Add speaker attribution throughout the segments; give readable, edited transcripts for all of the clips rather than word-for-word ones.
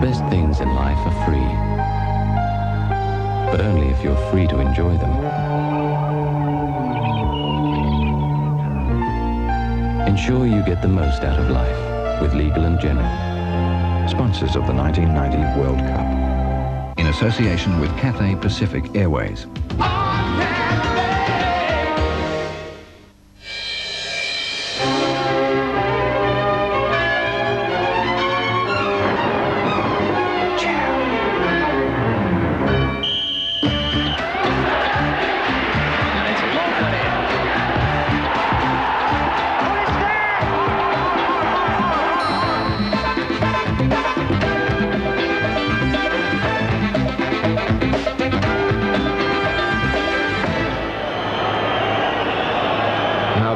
Speaker 1: best things in life are free, but only if you're free to enjoy them. Ensure you get the most out of life with Legal & General, sponsors of the 1990 World Cup, in association with Cathay Pacific Airways.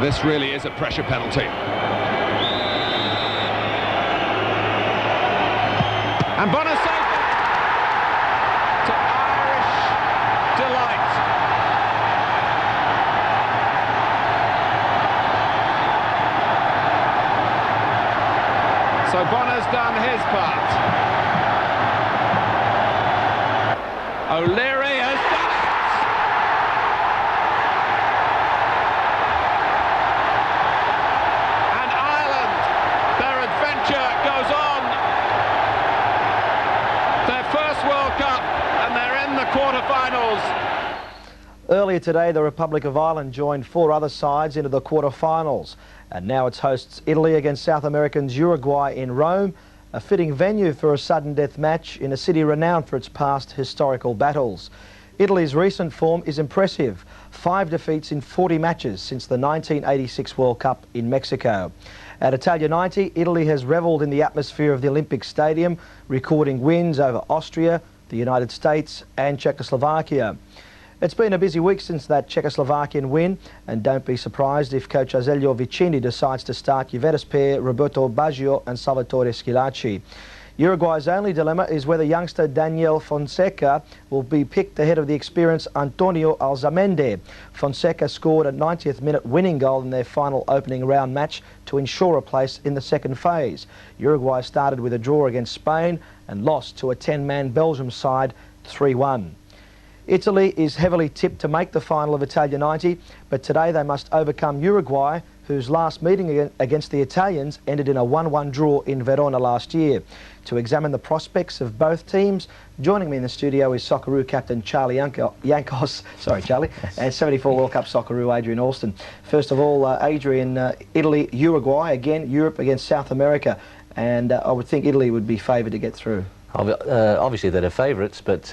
Speaker 2: This really is a pressure penalty. And Bonner saved it to Irish delight. So Bonner's done his part. O'Leary has done it. Goes on. Their first World Cup, and they're in the quarter-finals.
Speaker 3: Earlier today, the Republic of Ireland joined 4 other sides into the quarter-finals, and now it's hosts Italy against South Americans Uruguay in Rome, a fitting venue for a sudden death match in a city renowned for its past historical battles. Italy's recent form is impressive, 5 defeats in 40 matches since the 1986 World Cup in Mexico. At Italia 90, Italy has revelled in the atmosphere of the Olympic Stadium, recording wins over Austria, the United States and Czechoslovakia. It's been a busy week since that Czechoslovakian win, and don't be surprised if coach Azeglio Vicini decides to start Juventus pair Roberto Baggio and Salvatore Schillaci. Uruguay's only dilemma is whether youngster Daniel Fonseca will be picked ahead of the experienced Antonio Alzamendi. Fonseca scored a 90th minute winning goal in their final opening round match to ensure a place in the second phase. Uruguay started with a draw against Spain and lost to a 10-man Belgium side 3-1. Italy is heavily tipped to make the final of Italia 90, but today they must overcome Uruguay, whose last meeting against the Italians ended in a 1-1 draw in Verona last year. To examine the prospects of both teams, joining me in the studio is Socceroo captain Charlie Jankos, sorry Charlie, and 74 World Cup Socceroo Adrian Alston. First of all, Adrian, Italy, Uruguay, again, Europe against South America, and I would think Italy would be favoured to get through.
Speaker 4: Obviously they're the favourites, but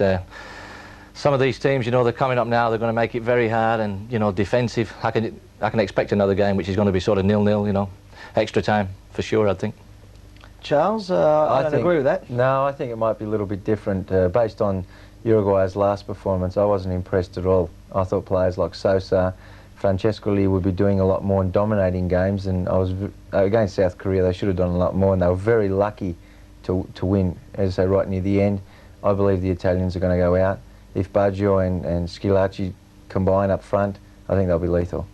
Speaker 4: some of these teams, you know, they're coming up now, they're going to make it very hard and, you know, defensive. I can expect another game which is going to be sort of 0-0, you know, extra time for sure, I think.
Speaker 3: Charles, I don't agree with that.
Speaker 5: No, I think it might be a little bit different. Based on Uruguay's last performance, I wasn't impressed at all. I thought players like Sosa, Francesco Lee would be doing a lot more and dominating games, and against South Korea they should have done a lot more, and they were very lucky to win, as I say, right near the end. I believe the Italians are going to go out. If Baggio and Schillaci combine up front, I think they'll be lethal.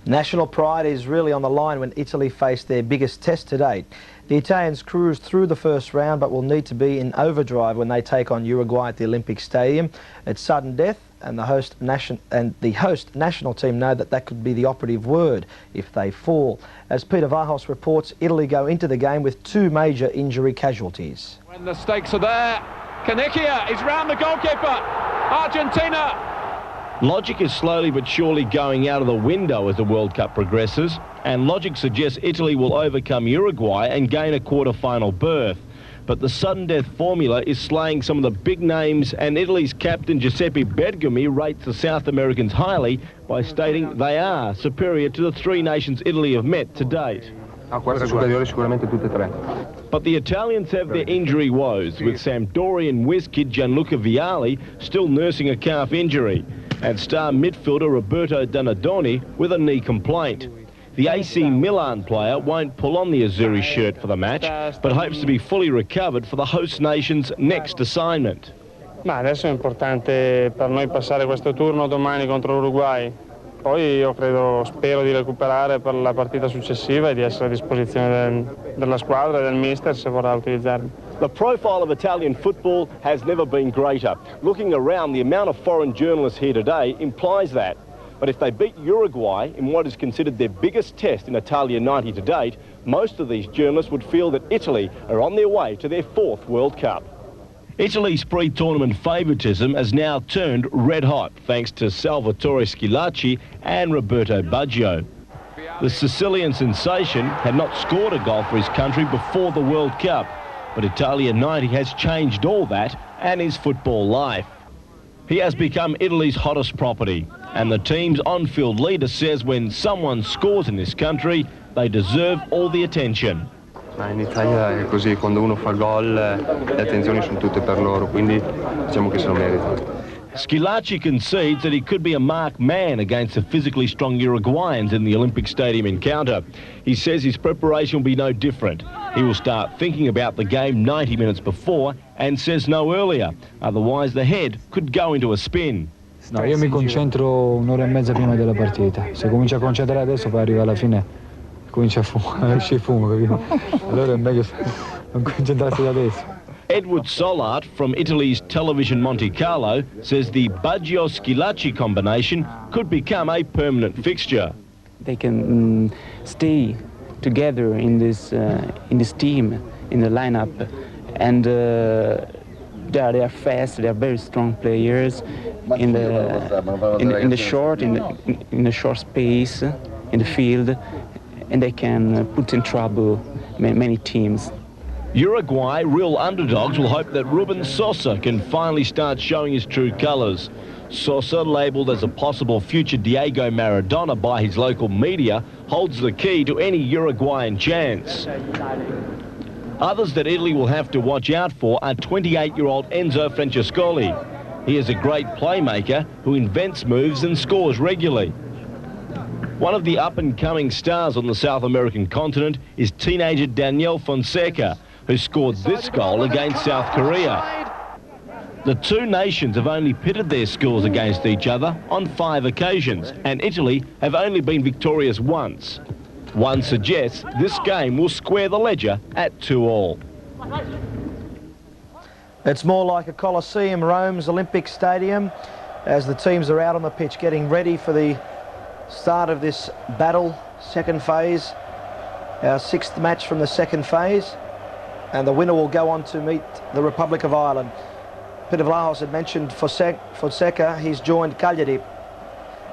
Speaker 3: National pride is really on the line when Italy face their biggest test to date. The Italians cruised through the first round but will need to be in overdrive when they take on Uruguay at the Olympic Stadium. It's sudden death, and the host national team know that could be the operative word if they fall. As Peter Vahos reports, Italy go into the game with 2 major injury casualties.
Speaker 2: When the stakes are there, Canikia is round the goalkeeper. Argentina.
Speaker 6: Logic is slowly but surely going out of the window as the World Cup progresses, and logic suggests Italy will overcome Uruguay and gain a quarter-final berth. But the sudden death formula is slaying some of the big names, and Italy's captain Giuseppe Bergomi rates the South Americans highly by stating they are superior to the 3 nations Italy have met to date. But the Italians have their injury woes, with Sampdorian whiz kid Gianluca Vialli still nursing a calf injury, and star midfielder Roberto Donadoni with a knee complaint. The AC Milan player won't pull on the Azzurri shirt for the match, but hopes to be fully recovered for the host nation's next assignment.
Speaker 7: Ma adesso è importante per noi passare questo turno domani contro l'Uruguay. Poi io spero di recuperare per la partita successiva e di essere a disposizione della squadra e del mister se vorrà utilizzarmi.
Speaker 6: The profile of Italian football has never been greater. Looking around, the amount of foreign journalists here today implies that. But if they beat Uruguay in what is considered their biggest test in Italia 90 to date, most of these journalists would feel that Italy are on their way to their 4th World Cup. Italy's pre-tournament favouritism has now turned red hot thanks to Salvatore Schillaci and Roberto Baggio. The Sicilian sensation had not scored a goal for his country before the World Cup, but Italia 90 has changed all that and his football life. He has become Italy's hottest property, and the team's on-field leader says when someone scores in this country, they deserve all the attention.
Speaker 8: In Italia è così, quando uno fa gol le attenzioni sono tutte per loro, quindi diciamo che se lo meritano.
Speaker 6: Schillaci concedes that he could be a marked man against the physically strong Uruguayans in the Olympic Stadium encounter. He says his preparation will be no different. He will start thinking about the game 90 minutes before and says no earlier, otherwise the head could go into a spin.
Speaker 9: No, io mi concentro un'ora e mezza prima della partita. Se comincio a concentrare adesso poi arriva alla fine comincia a esce fumo, capito? Allora è meglio non concentrarsi da adesso.
Speaker 6: Edward Sollart from Italy's television Monte Carlo says the Baggio-Schillaci combination could become a permanent fixture.
Speaker 10: They can stay together in this team, in the lineup, and they are fast. They are very strong players in the short space in the field, and they can put in trouble many teams.
Speaker 6: Uruguay, real underdogs, will hope that Ruben Sosa can finally start showing his true colours. Sosa, labelled as a possible future Diego Maradona by his local media, holds the key to any Uruguayan chance. Others that Italy will have to watch out for are 28-year-old Enzo Francescoli. He is a great playmaker who invents moves and scores regularly. One of the up-and-coming stars on the South American continent is teenager Daniel Fonseca, who scored this goal against South Korea. The two nations have only pitted their skills against each other on 5 occasions, and Italy have only been victorious once. One suggests this game will square the ledger at 2-2.
Speaker 3: It's more like a Colosseum, Rome's Olympic Stadium, as the teams are out on the pitch getting ready for the start of this battle, second phase, our 6th match from the second phase. And the winner will go on to meet the Republic of Ireland. Peter Vlahos had mentioned Fonseca. He's joined Cagliari.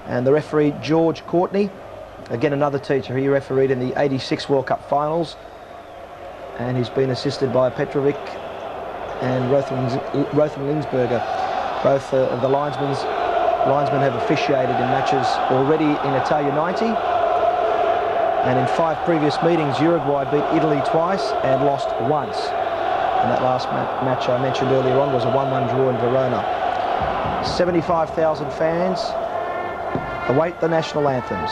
Speaker 3: And the referee, George Courtney, again another teacher. He refereed in the 86 World Cup finals. And he's been assisted by Petrovic and Rothman Linsberger. Both of the linesmen have officiated in matches already in Italia 90. And in 5 previous meetings, Uruguay beat Italy twice and lost once. And that last match I mentioned earlier on was a 1-1 draw in Verona. 75,000 fans await the national anthems.